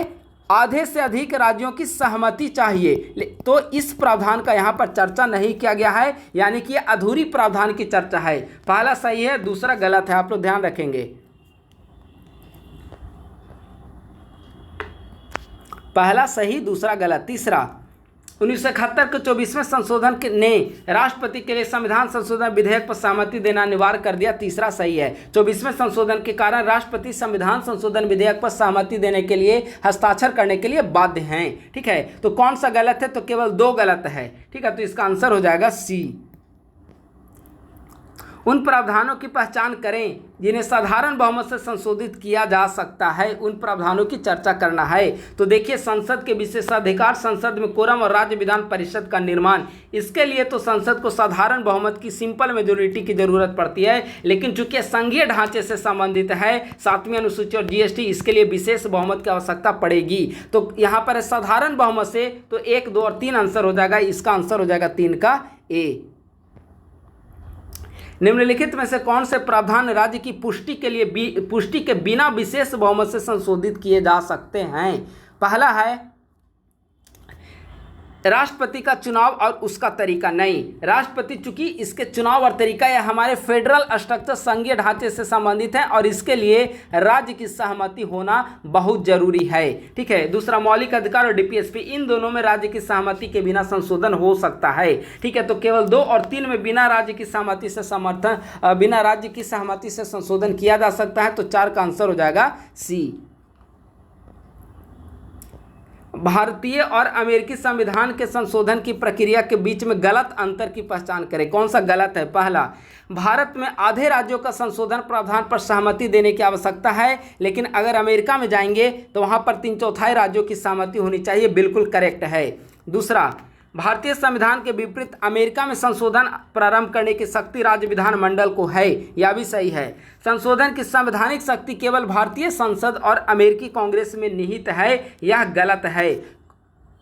आधे से अधिक राज्यों की सहमति चाहिए, तो इस प्रावधान का यहाँ पर चर्चा नहीं किया गया है, यानी कि अधूरी प्रावधान की चर्चा है। पहला सही है, दूसरा गलत है, आप लोग ध्यान रखेंगे। पहला सही, दूसरा गलत। तीसरा, 1971 के 24वें संशोधन ने राष्ट्रपति के लिए संविधान संशोधन विधेयक पर सहमति देना अनिवार्य कर दिया। तीसरा सही है। 24वें संशोधन के कारण राष्ट्रपति संविधान संशोधन विधेयक पर सहमति देने के लिए, हस्ताक्षर करने के लिए बाध्य हैं। ठीक है, तो कौन सा गलत है? तो केवल 2 गलत है। ठीक है, तो इसका आंसर हो जाएगा सी। उन प्रावधानों की पहचान करें जिन्हें साधारण बहुमत से संशोधित किया जा सकता है, उन प्रावधानों की चर्चा करना है। तो देखिए, संसद के विशेषाधिकार, संसद में कोरम और राज्य विधान परिषद का निर्माण, इसके लिए तो संसद को साधारण बहुमत की सिंपल मेजोरिटी की जरूरत पड़ती है, लेकिन चूंकि संघीय ढांचे से संबंधित है, 7वीं अनुसूची और जीएसटी, इसके लिए विशेष बहुमत की आवश्यकता पड़ेगी। तो यहाँ पर साधारण बहुमत से तो 1, 2 और 3 आंसर हो जाएगा। इसका आंसर हो जाएगा 3 का ए। निम्नलिखित में से कौन से प्रावधान राज्य की पुष्टि के बिना विशेष बहुमत से संशोधित किए जा सकते हैं? पहला है राष्ट्रपति का चुनाव और उसका तरीका। नहीं, राष्ट्रपति चूंकि इसके चुनाव और तरीका यह हमारे फेडरल स्ट्रक्चर, संघीय ढांचे से संबंधित है और इसके लिए राज्य की सहमति होना बहुत जरूरी है। ठीक है। दूसरा, मौलिक अधिकार और डीपीएसपी, इन दोनों में राज्य की सहमति के बिना संशोधन हो सकता है। ठीक है, तो केवल 2 और 3 में बिना राज्य की सहमति से संशोधन किया जा सकता है। तो 4 का आंसर हो जाएगा सी। भारतीय और अमेरिकी संविधान के संशोधन की प्रक्रिया के बीच में गलत अंतर की पहचान करें। कौन सा गलत है? पहला, भारत में आधे राज्यों का संशोधन प्रावधान पर सहमति देने की आवश्यकता है, लेकिन अगर अमेरिका में जाएंगे तो वहां पर 3/4 राज्यों की सहमति होनी चाहिए। बिल्कुल करेक्ट है। दूसरा, भारतीय संविधान के विपरीत अमेरिका में संशोधन प्रारंभ करने की शक्ति राज्य विधानमंडल को है, यह भी सही है। संशोधन की संवैधानिक शक्ति केवल भारतीय संसद और अमेरिकी कांग्रेस में निहित है, यह गलत है।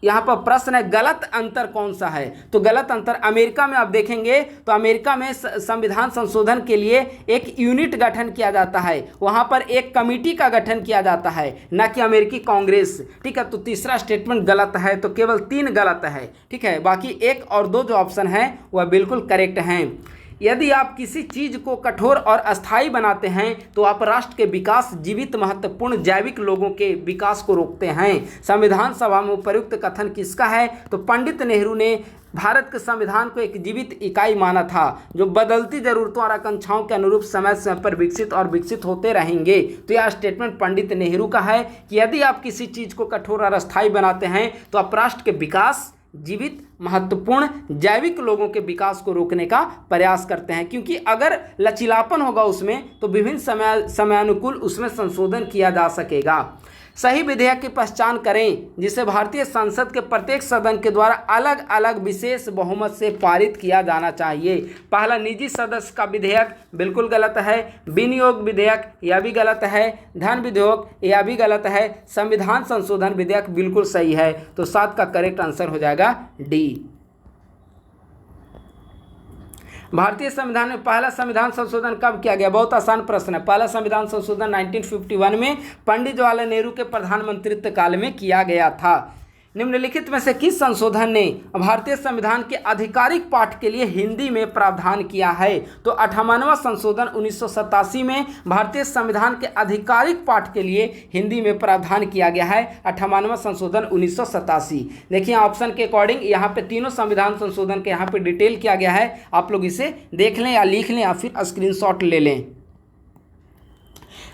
यहाँ पर प्रश्न है गलत अंतर कौन सा है? तो गलत अंतर, अमेरिका में आप देखेंगे तो अमेरिका में संविधान संशोधन के लिए एक यूनिट गठन किया जाता है, वहाँ पर एक कमेटी का गठन किया जाता है, न कि अमेरिकी कांग्रेस। ठीक है, तो तीसरा स्टेटमेंट गलत है, तो केवल 3 गलत है। ठीक है, बाकी 1 और 2 जो ऑप्शन हैं वह बिल्कुल करेक्ट हैं। यदि आप किसी चीज को कठोर और अस्थायी बनाते हैं तो आप राष्ट्र के विकास, जीवित महत्वपूर्ण जैविक लोगों के विकास को रोकते हैं। संविधान सभा में उपयुक्त कथन किसका है? तो पंडित नेहरू ने भारत के संविधान को एक जीवित इकाई माना था, जो बदलती जरूरतों और आकांक्षाओं के अनुरूप समय समय पर विकसित होते रहेंगे। तो यह स्टेटमेंट पंडित नेहरू का है कि यदि आप किसी चीज को कठोर और अस्थायी बनाते हैं तो आप राष्ट्र के विकास, जीवित महत्वपूर्ण जैविक लोगों के विकास को रोकने का प्रयास करते हैं, क्योंकि अगर लचीलापन होगा उसमें तो विभिन्न समयानुकूल उसमें संशोधन किया जा सकेगा। सही विधेयक की पहचान करें जिसे भारतीय संसद के प्रत्येक सदन के द्वारा अलग अलग विशेष बहुमत से पारित किया जाना चाहिए। पहला, निजी सदस्य का विधेयक, बिल्कुल गलत है। विनियोग विधेयक, यह भी गलत है। धन विधेयक, यह भी गलत है। संविधान संशोधन विधेयक बिल्कुल सही है। तो 7 का करेक्ट आंसर हो जाएगा डी। भारतीय संविधान में पहला संविधान संशोधन कब किया गया? बहुत आसान प्रश्न है। पहला संविधान संशोधन 1951 में पंडित जवाहरलाल नेहरू के प्रधानमंत्रित्व काल में किया गया था। निम्नलिखित में से किस संशोधन ने भारतीय संविधान के आधिकारिक पाठ के लिए हिंदी में प्रावधान किया है? तो 58वां संशोधन 1987 में भारतीय संविधान के आधिकारिक पाठ के लिए हिंदी में प्रावधान किया गया है। 58वां संशोधन 1987। देखिए ऑप्शन के अकॉर्डिंग यहाँ पे तीनों संविधान संशोधन के यहाँ पे डिटेल किया गया है। आप लोग इसे देख लें या लिख लें या फिर स्क्रीनशॉट ले लें।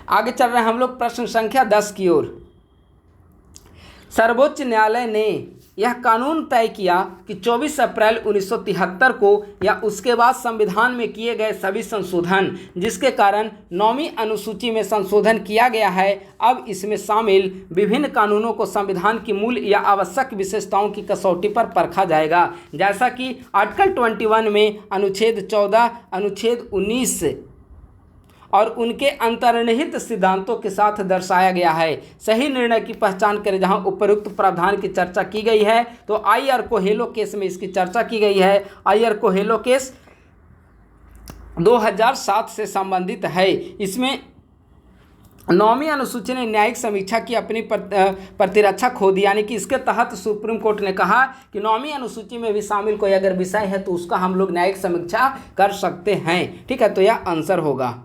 आगे चल रहे हैं हम लोग प्रश्न संख्या 10 की ओर। सर्वोच्च न्यायालय ने यह कानून तय किया कि 24 अप्रैल 1973 को या उसके बाद संविधान में किए गए सभी संशोधन जिसके कारण 9वीं अनुसूची में संशोधन किया गया है, अब इसमें शामिल विभिन्न कानूनों को संविधान की मूल या आवश्यक विशेषताओं की कसौटी पर परखा जाएगा। जैसा कि आर्टिकल 21 में अनुच्छेद 14, अनुच्छेद 19 और उनके अंतर्निहित सिद्धांतों के साथ दर्शाया गया है। सही निर्णय की पहचान करें जहां उपयुक्त प्रावधान की चर्चा की गई है। तो आईआर कोहेलो केस में इसकी चर्चा की गई है। आईआर कोहेलो केस 2007 से संबंधित है। इसमें 9वीं अनुसूची ने न्यायिक समीक्षा की अपनी प्रतिरक्षा खो दी, यानी कि इसके तहत सुप्रीम कोर्ट ने कहा कि 9वीं अनुसूची में भी शामिल कोई अगर विषय है तो उसका हम लोग न्यायिक समीक्षा कर सकते हैं। ठीक है, तो यह आंसर होगा।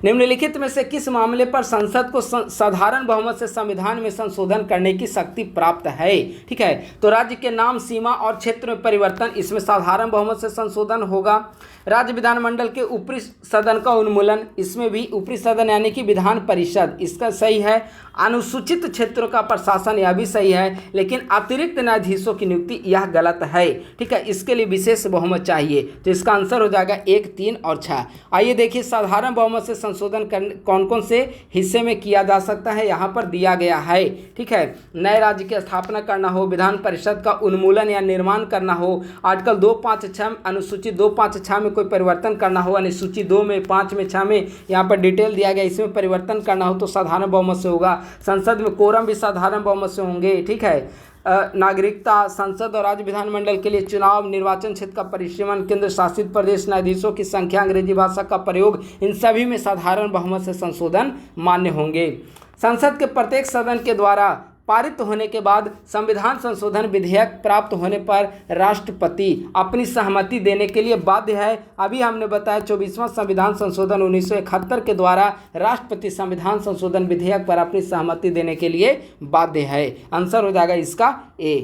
निम्नलिखित में से किस मामले पर संसद को साधारण बहुमत से संविधान में संशोधन करने की शक्ति प्राप्त है? ठीक है, तो राज्य के नाम, सीमा और क्षेत्र में परिवर्तन, इसमें साधारण बहुमत से संशोधन होगा। राज्य विधानमंडल के ऊपरी सदन का उन्मूलन, इसमें भी ऊपरी सदन यानी कि विधान परिषद, इसका सही है। अनुसूचित क्षेत्रों का प्रशासन, यह भी सही है, लेकिन अतिरिक्त न्यायाधीशों की नियुक्ति यह गलत है। ठीक है, इसके लिए विशेष बहुमत चाहिए, तो इसका आंसर हो जाएगा 1, 3 और 6। आइए देखिए साधारण बहुमत से संशोधन कौन कौन से हिस्से में किया जा सकता है, यहाँ पर दिया गया है। ठीक है, नए राज्य की स्थापना करना हो, विधान परिषद का उन्मूलन या निर्माण करना हो, आर्टिकल 256 अनुसूची 256 में कोई परिवर्तन करना हो, अनुसूची 2 में, 5 में, 6 में, यहाँ पर डिटेल दिया गया, इसमें परिवर्तन करना हो तो साधारण बहुमत से होगा। संसद में कोरम भी साधारण बहुमत से होंगे। ठीक है, नागरिकता, संसद और राज्य विधानमंडल के लिए चुनाव, निर्वाचन क्षेत्र का परिसीमन, केंद्र शासित प्रदेश, न्यायाधीशों की संख्या, अंग्रेजी भाषा का प्रयोग, इन सभी में साधारण बहुमत से संशोधन मान्य होंगे। संसद के प्रत्येक सदन के द्वारा पारित होने के बाद संविधान संशोधन विधेयक प्राप्त होने पर राष्ट्रपति अपनी सहमति देने के लिए बाध्य है। अभी हमने बताया 24वां संविधान संशोधन 1971 के द्वारा राष्ट्रपति संविधान संशोधन विधेयक पर अपनी सहमति देने के लिए बाध्य है। आंसर हो जाएगा इसका ए।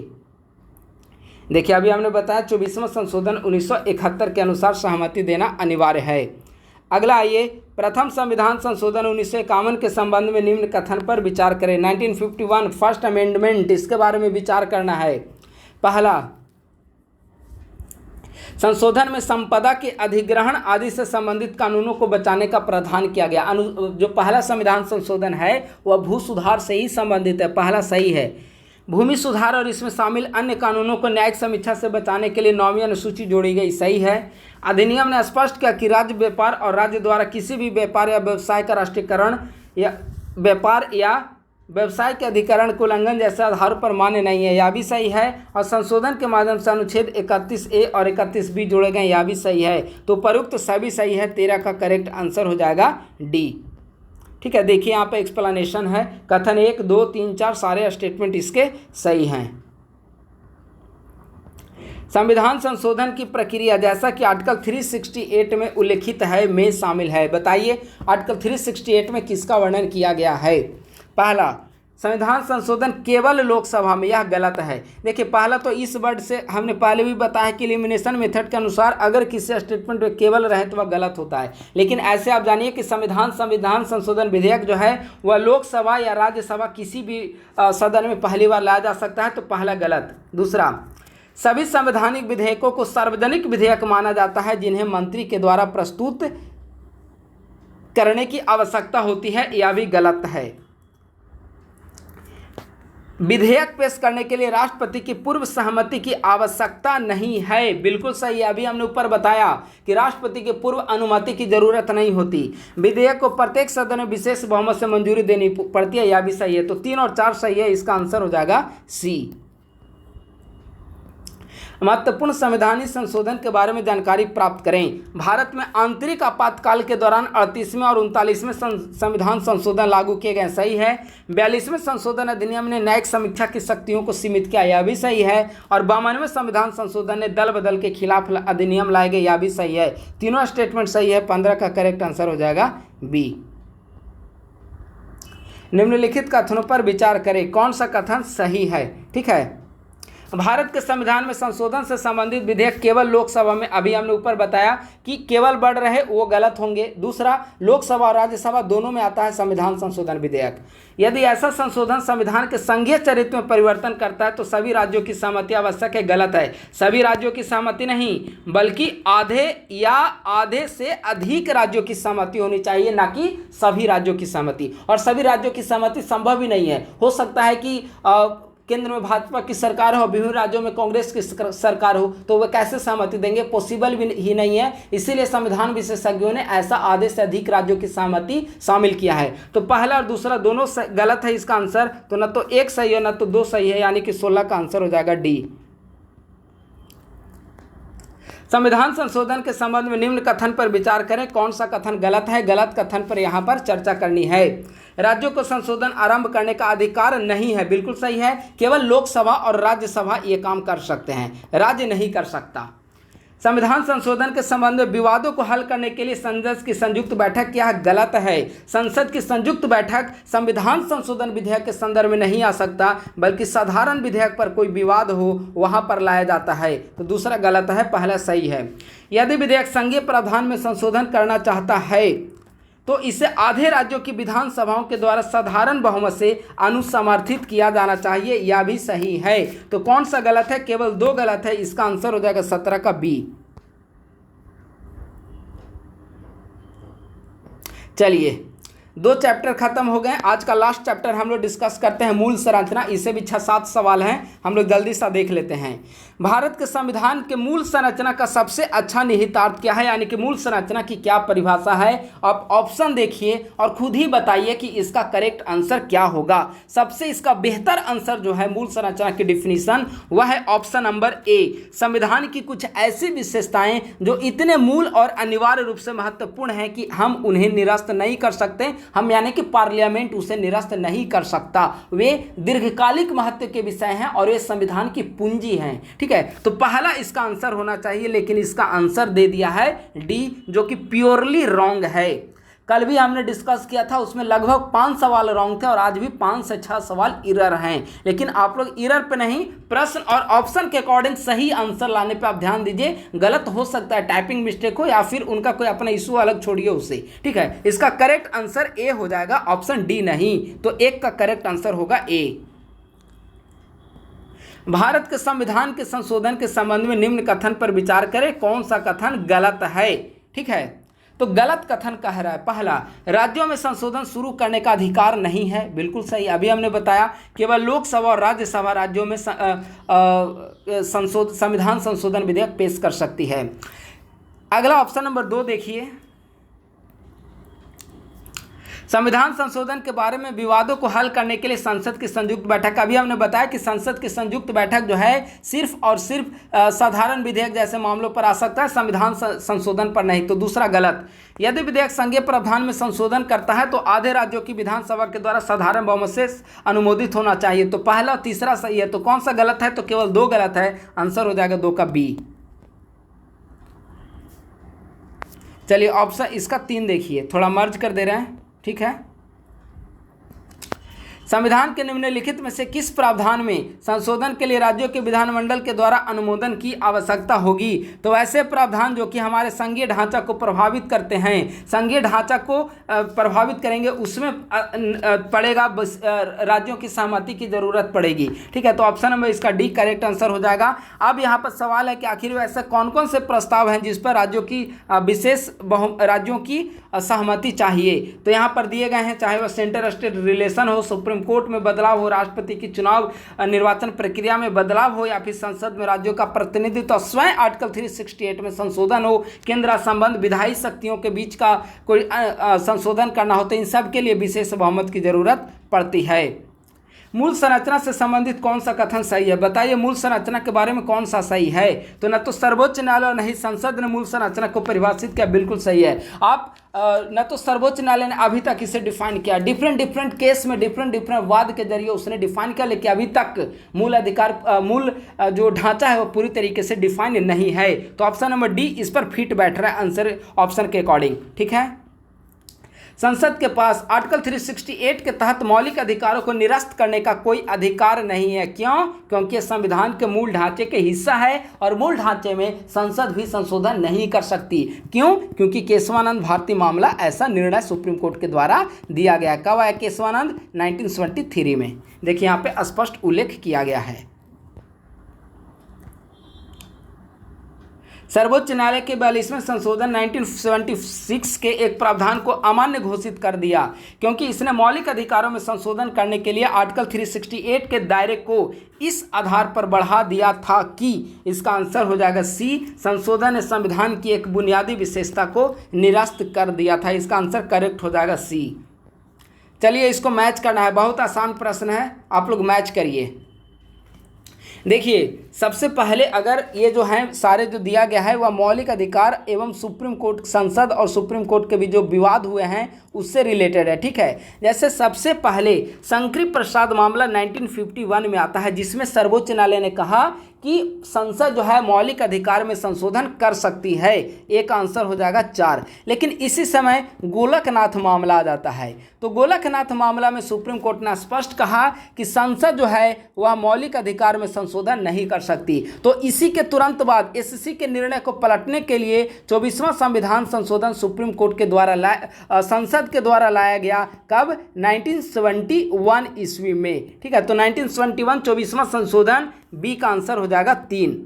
देखिए अभी हमने बताया 24वां संशोधन 1971 के अनुसार सहमति देना अनिवार्य है। अगला आइए, प्रथम संविधान संशोधन 1951 के संबंध में निम्न कथन पर विचार करें। 1951 फर्स्ट अमेंडमेंट, इसके बारे में विचार करना है। पहला, संशोधन में संपदा के अधिग्रहण आदि से संबंधित कानूनों को बचाने का प्रावधान किया गया। जो पहला संविधान संशोधन है वह भू सुधार से ही संबंधित है, पहला सही है। भूमि सुधार और इसमें शामिल अन्य कानूनों को न्यायिक समीक्षा से बचाने के लिए 9वीं अनुसूची जोड़ी गई, सही है। अधिनियम ने स्पष्ट किया कि राज्य व्यापार और राज्य द्वारा किसी भी व्यापार या व्यवसाय का राष्ट्रीयकरण या व्यापार या व्यवसाय के अधिकरण को उल्लंघन जैसे आधार पर मान्य नहीं है, यह भी सही है। और संशोधन के माध्यम से अनुच्छेद 31A और 31B जोड़े गए, यह भी सही है। तो उपरोक्त सभी सही है, 13 का करेक्ट आंसर हो जाएगा डी। ठीक है, देखिए यहाँ पे एक्सप्लेनेशन है, कथन 1, 2, 3, 4 सारे स्टेटमेंट इसके सही हैं। संविधान संशोधन की प्रक्रिया जैसा कि आर्टिकल 368 में उल्लेखित है में शामिल है। बताइए आर्टिकल 368 में किसका वर्णन किया गया है? पहला, संविधान संशोधन केवल लोकसभा में, यह गलत है। देखिए पहला तो इस वर्ड से हमने पहले भी बताया कि एलिमिनेशन मेथड के अनुसार अगर किसी स्टेटमेंट में केवल रहे तो वह गलत होता है, लेकिन ऐसे आप जानिए कि संविधान संशोधन विधेयक जो है वह लोकसभा या राज्यसभा किसी भी सदन में पहली बार लाया जा सकता है, तो पहला गलत। दूसरा, सभी संवैधानिक विधेयकों को सार्वजनिक विधेयक माना जाता है जिन्हें मंत्री के द्वारा प्रस्तुत करने की आवश्यकता होती है, यह भी गलत है। विधेयक पेश करने के लिए राष्ट्रपति की पूर्व सहमति की आवश्यकता नहीं है, बिल्कुल सही है। अभी हमने ऊपर बताया कि राष्ट्रपति की पूर्व अनुमति की जरूरत नहीं होती। विधेयक को प्रत्येक सदन में विशेष बहुमत से मंजूरी देनी पड़ती है, यह भी सही है। तो 3 और 4 सही है, इसका आंसर हो जाएगा सी। महत्वपूर्ण संवैधानिक संशोधन के बारे में जानकारी प्राप्त करें। भारत में आंतरिक आपातकाल के दौरान 38वें और 39वें संविधान संशोधन लागू किए गए, सही है। 42वें संशोधन अधिनियम ने न्यायिक समीक्षा की शक्तियों को सीमित किया, यह भी सही है। और 52वें संविधान संशोधन ने दल बदल के खिलाफ अधिनियम लाए गए, यह भी सही है। तीनों स्टेटमेंट सही है, 15 का करेक्ट आंसर हो जाएगा बी। निम्नलिखित कथनों पर विचार करें, कौन सा कथन सही है? ठीक है, भारत के संविधान में संशोधन से संबंधित विधेयक केवल लोकसभा में, अभी हमने ऊपर बताया कि केवल बढ़ रहे वो गलत होंगे। दूसरा, लोकसभा और राज्यसभा दोनों में आता है संविधान संशोधन विधेयक। यदि ऐसा संशोधन संविधान के संघीय चरित्र में परिवर्तन करता है तो सभी राज्यों की सहमति आवश्यक है, गलत है। सभी राज्यों की सहमति नहीं, बल्कि आधे या आधे से अधिक राज्यों की सहमति होनी चाहिए, ना कि सभी राज्यों की सहमति। और सभी राज्यों की सहमति संभव ही नहीं है। हो सकता है कि केंद्र में भाजपा की सरकार हो, विभिन्न राज्यों में कांग्रेस की सरकार हो, तो वह कैसे सहमति देंगे? पॉसिबल भी ही नहीं है। इसीलिए संविधान विशेषज्ञों ने ऐसा आधे से अधिक राज्यों की सहमति शामिल किया है। तो पहला और दूसरा दोनों गलत है इसका आंसर, तो न तो 1 सही है न तो 2 सही है, यानी कि 16 का आंसर हो जाएगा डी। संविधान संशोधन के संबंध में निम्न कथन पर विचार करें, कौन सा कथन गलत है। गलत कथन पर यहाँ पर चर्चा करनी है। राज्यों को संशोधन आरंभ करने का अधिकार नहीं है, बिल्कुल सही है। केवल लोकसभा और राज्यसभा ये काम कर सकते हैं, राज्य नहीं कर सकता। संविधान संशोधन के संबंध में विवादों को हल करने के लिए संसद की संयुक्त बैठक क्या गलत है। संसद की संयुक्त बैठक संविधान संशोधन विधेयक के संदर्भ में नहीं आ सकता, बल्कि साधारण विधेयक पर कोई विवाद हो वहां पर लाया जाता है। तो दूसरा गलत है, पहला सही है। यदि विधेयक संघीय प्रावधान में संशोधन करना चाहता है तो इसे आधे राज्यों की विधानसभाओं के द्वारा साधारण बहुमत से अनुसमर्थित किया जाना चाहिए, यह भी सही है। तो कौन सा गलत है, केवल 2 गलत है। इसका आंसर हो जाएगा 17 का बी। चलिए 2 चैप्टर खत्म हो गए। आज का लास्ट चैप्टर हम लोग डिस्कस करते हैं मूल संरचना। इससे भी 6-7 सवाल हैं, हम लोग जल्दी सा देख लेते हैं। भारत के संविधान के मूल संरचना का सबसे अच्छा निहितार्थ क्या है, यानी कि मूल संरचना की क्या परिभाषा है। आप ऑप्शन देखिए और खुद ही बताइए कि इसका करेक्ट आंसर क्या होगा। सबसे इसका बेहतर आंसर जो है मूल संरचना की डिफिनीशन, वह है ऑप्शन नंबर ए। संविधान की कुछ ऐसी विशेषताएं जो इतने मूल और अनिवार्य रूप से महत्वपूर्ण हैं कि हम उन्हें निरस्त नहीं कर सकते, हम यानी कि पार्लियामेंट उसे निरस्त नहीं कर सकता। वे दीर्घकालिक महत्व के विषय हैं और वे संविधान की पूंजी हैं। ठीक है, तो पहला इसका आंसर होना चाहिए, लेकिन इसका आंसर दे दिया है डी, जो कि प्योरली रॉन्ग है। कल भी हमने डिस्कस किया था, उसमें लगभग 5 सवाल रॉन्ग थे और आज भी 5 से 6 सवाल इरर हैं। लेकिन आप लोग इरर पे नहीं, प्रश्न और ऑप्शन के अकॉर्डिंग सही आंसर लाने पे आप ध्यान दीजिए। गलत हो सकता है, टाइपिंग मिस्टेक हो या फिर उनका कोई अपना इशू अलग छोड़िए उसे। ठीक है, इसका करेक्ट आंसर ए हो जाएगा, ऑप्शन डी नहीं। तो 1 का करेक्ट आंसर होगा ए। भारत के संविधान के संशोधन के संबंध में निम्न कथन पर विचार करें, कौन सा कथन गलत है। ठीक है, तो गलत कथन कह रहा है, पहला, राज्यों में संशोधन शुरू करने का अधिकार नहीं है, बिल्कुल सही। अभी हमने बताया केवल लोकसभा और राज्यसभा राज्यों में संविधान संशोधन विधेयक पेश कर सकती है। अगला ऑप्शन नंबर 2 देखिए, संविधान संशोधन के बारे में विवादों को हल करने के लिए संसद की संयुक्त बैठक। अभी हमने बताया कि संसद की संयुक्त बैठक जो है सिर्फ और सिर्फ साधारण विधेयक जैसे मामलों पर आ सकता है, संविधान संशोधन पर नहीं। तो दूसरा गलत। यदि विधेयक संघीय प्रावधान में संशोधन करता है तो आधे राज्यों की विधानसभा के द्वारा साधारण बहुमत से अनुमोदित होना चाहिए। तो पहला और तीसरा सही है। तो कौन सा गलत है, तो केवल 2 गलत है, आंसर हो जाएगा 2 का बी। चलिए ऑप्शन इसका 3 देखिए, थोड़ा मर्ज कर दे रहे हैं। ठीक है, संविधान के निम्नलिखित में से किस प्रावधान में संशोधन के लिए राज्यों के विधानमंडल के द्वारा अनुमोदन की आवश्यकता होगी। तो ऐसे प्रावधान जो कि हमारे संघीय ढांचा को प्रभावित करते हैं, संघीय ढांचा को प्रभावित करेंगे, उसमें पड़ेगा राज्यों की सहमति की जरूरत पड़ेगी। ठीक है, तो ऑप्शन नंबर इसका डी करेक्ट आंसर हो जाएगा। अब यहाँ पर सवाल है कि आखिर ऐसे कौन कौन से प्रस्ताव हैं जिस पर राज्यों की विशेष राज्यों की सहमति चाहिए। तो यहाँ पर दिए गए हैं, चाहे वह सेंटर स्टेट रिलेशन हो, सुप्रीम कोर्ट में बदलाव हो, राष्ट्रपति की चुनाव निर्वाचन प्रक्रिया में बदलाव हो, या फिर संसद में राज्यों का प्रतिनिधित्व, स्वयं आर्टिकल 368 में संशोधन हो, केंद्र संबंध विधायी शक्तियों के बीच का कोई संशोधन करना हो, तो इन सब के लिए विशेष बहुमत की जरूरत पड़ती है। मूल संरचना से संबंधित कौन सा कथन सही है, बताइए। मूल संरचना के बारे में कौन सा सही है। तो न तो सर्वोच्च न्यायालय और नहीं संसद ने मूल संरचना को परिभाषित किया, बिल्कुल सही है। आप न तो सर्वोच्च न्यायालय ने अभी तक इसे डिफाइन किया, डिफरेंट केस में डिफरेंट वाद के जरिए उसने डिफाइन किया, लेकिन अभी तक मूल अधिकार मूल जो ढांचा है वो पूरी तरीके से डिफाइन नहीं है। तो ऑप्शन नंबर डी इस पर फिट बैठ रहा है आंसर ऑप्शन के अकॉर्डिंग। ठीक है, संसद के पास आर्टिकल 368 के तहत मौलिक अधिकारों को निरस्त करने का कोई अधिकार नहीं है। क्यों? क्योंकि संविधान के मूल ढांचे के हिस्सा है और मूल ढांचे में संसद भी संशोधन नहीं कर सकती। क्यों? क्योंकि केशवानंद भारती मामला ऐसा निर्णय सुप्रीम कोर्ट के द्वारा दिया गया। कब आया केशवानंद? 1973 में। देखिए यहाँ पे स्पष्ट उल्लेख किया गया है। सर्वोच्च न्यायालय के 42वें संशोधन 1976 के एक प्रावधान को अमान्य घोषित कर दिया, क्योंकि इसने मौलिक अधिकारों में संशोधन करने के लिए आर्टिकल 368 के दायरे को इस आधार पर बढ़ा दिया था कि, इसका आंसर हो जाएगा सी, संशोधन ने संविधान की एक बुनियादी विशेषता को निरस्त कर दिया था। इसका आंसर करेक्ट हो जाएगा सी। चलिए इसको मैच करना है, बहुत आसान प्रश्न है, आप लोग मैच करिए। देखिए सबसे पहले अगर ये जो है सारे जो दिया गया है वह मौलिक अधिकार एवं सुप्रीम कोर्ट, संसद और सुप्रीम कोर्ट के भी जो विवाद हुए हैं उससे रिलेटेड है। ठीक है, जैसे सबसे पहले शंकरी प्रसाद मामला 1951 में आता है, जिसमें सर्वोच्च न्यायालय ने कहा कि संसद जो है मौलिक अधिकार में संशोधन कर सकती है। एक आंसर हो जाएगा 4। लेकिन इसी समय गोलकनाथ मामला आ जाता है, तो गोलकनाथ मामला में सुप्रीम कोर्ट ने स्पष्ट कहा कि संसद जो है वह मौलिक अधिकार में संशोधन नहीं कर सकती। तो इसी के तुरंत बाद एससी के निर्णय को पलटने के लिए 24वां संविधान संशोधन सुप्रीम कोर्ट के द्वारा संसद के द्वारा लाया गया। कब? 1971 ईस्वी में। ठीक है, तो 1971 24वां संशोधन, बी का आंसर हो जाएगा 3,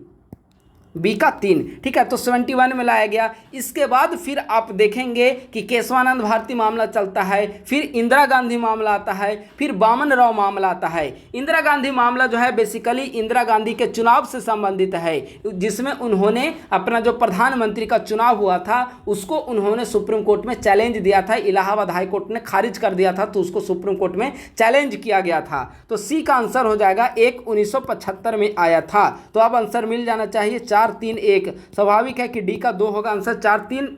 बी का 3। ठीक है, तो 71 में लाया गया। इसके बाद फिर आप देखेंगे कि केशवानंद भारती मामला चलता है, फिर इंदिरा गांधी मामला आता है, फिर वामन राव मामला आता है। इंदिरा गांधी मामला जो है बेसिकली इंदिरा गांधी के चुनाव से संबंधित है, जिसमें उन्होंने अपना जो प्रधानमंत्री का चुनाव हुआ था उसको उन्होंने सुप्रीम कोर्ट में चैलेंज दिया था। इलाहाबाद हाई कोर्ट ने खारिज कर दिया था, तो उसको सुप्रीम कोर्ट में चैलेंज किया गया था। तो सी का आंसर हो जाएगा 1 1975 में आया था। तो अब आंसर मिल जाना चाहिए 4 3 1। स्वाभाविक है कि डी का 2 होगा आंसर। 4 3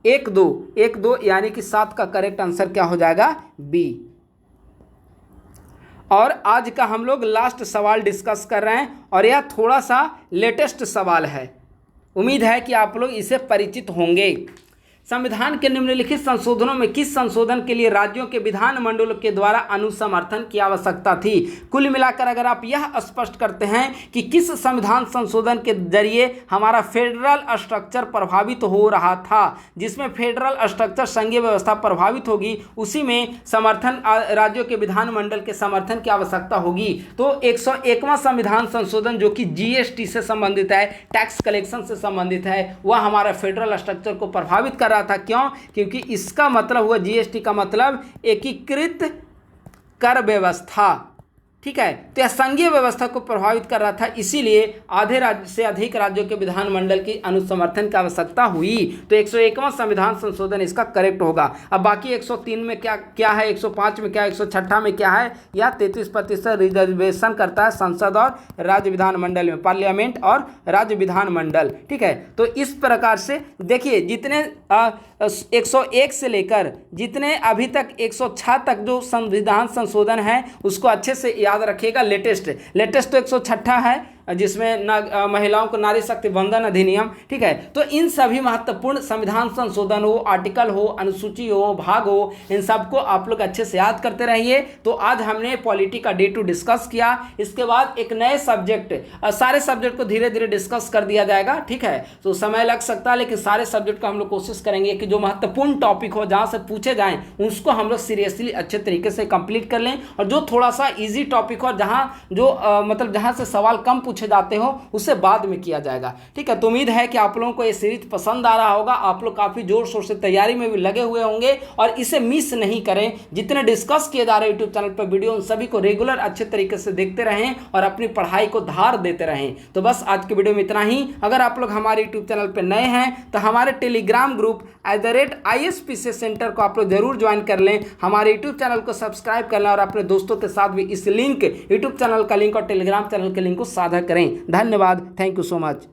1 2 1 2 यानी कि 7 का करेक्ट आंसर क्या हो जाएगा? बी। और आज का हम लोग लास्ट सवाल डिस्कस कर रहे हैं और यह थोड़ा सा लेटेस्ट सवाल है। उम्मीद है कि आप लोग इसे परिचित होंगे। संविधान के निम्नलिखित संशोधनों में किस संशोधन के लिए राज्यों के विधानमंडलों के द्वारा अनुसमर्थन की आवश्यकता थी? कुल मिलाकर अगर आप यह स्पष्ट करते हैं कि किस संविधान संशोधन के जरिए हमारा फेडरल स्ट्रक्चर प्रभावित हो रहा था, जिसमें फेडरल स्ट्रक्चर संघीय व्यवस्था प्रभावित होगी, उसी में समर्थन राज्यों के विधानमंडल के समर्थन की आवश्यकता होगी। तो 101वां संविधान संशोधन जो कि जीएसटी से संबंधित है, टैक्स कलेक्शन से संबंधित है, वह हमारा फेडरल स्ट्रक्चर को प्रभावित कर रहा था। क्यों? क्योंकि इसका मतलब हुआ, जीएसटी का मतलब एकीकृत कर व्यवस्था। ठीक है, तो यह संघीय व्यवस्था को प्रभावित कर रहा था, इसीलिए आधे राज्य से अधिक राज्यों के विधानमंडल की अनुसमर्थन की आवश्यकता हुई। तो 101वां संविधान संशोधन इसका करेक्ट होगा। अब बाकी 103 में क्या है, 105 में क्या है, 106 में क्या है? या 33% रिजर्वेशन करता है संसद और राज्य विधानमंडल में, पार्लियामेंट और राज्य विधानमंडल। ठीक है, तो इस प्रकार से देखिए जितने 101 से लेकर जितने अभी तक 106 तक जो संविधान संशोधन है उसको अच्छे से याद रखिएगा। लेटेस्ट तो 106 है, जिसमें महिलाओं को नारी शक्ति वंदन अधिनियम। ठीक है, तो इन सभी महत्वपूर्ण संविधान संशोधन हो, आर्टिकल हो, अनुसूची हो, भाग हो, इन सबको आप लोग अच्छे से याद करते रहिए। तो आज हमने पॉलिटी का डे 2 डिस्कस किया। इसके बाद एक नए सब्जेक्ट, सारे सब्जेक्ट को धीरे धीरे डिस्कस कर दिया जाएगा। ठीक है, तो समय लग सकता है, लेकिन सारे सब्जेक्ट को हम लोग कोशिश करेंगे कि जो महत्वपूर्ण टॉपिक हो, जहाँ से पूछे जाएं, उसको हम लोग सीरियसली अच्छे तरीके से कंप्लीट कर लें। और जो थोड़ा सा ईजी टॉपिक हो, जहाँ जो मतलब जहाँ से सवाल कम पूछे जाते हो, उसे बाद में किया जाएगा। ठीक है, तो उम्मीद है कि आप लोगों को ये सीरीज पसंद आ रहा होगा। आप लोग काफ़ी जोर शोर से तैयारी में भी लगे हुए होंगे और इसे मिस नहीं करें। जितने डिस्कस किए जा रहे यूट्यूब चैनल पर वीडियो, उन सभी को रेगुलर अच्छे तरीके से देखते रहें और अपनी पढ़ाई को धार देते रहें। तो बस आज के वीडियो में इतना ही। अगर आप लोग हमारे यूट्यूब चैनल पर नए हैं तो हमारे टेलीग्राम ग्रुप @ISPC सेंटर को आप लोग जरूर ज्वाइन कर लें। हमारे यूट्यूब चैनल को सब्सक्राइब कर लें और अपने दोस्तों के साथ भी इस लिंक, यूट्यूब चैनल का लिंक और टेलीग्राम चैनल के लिंक को साझा करें। धन्यवाद, थैंक यू सो मच।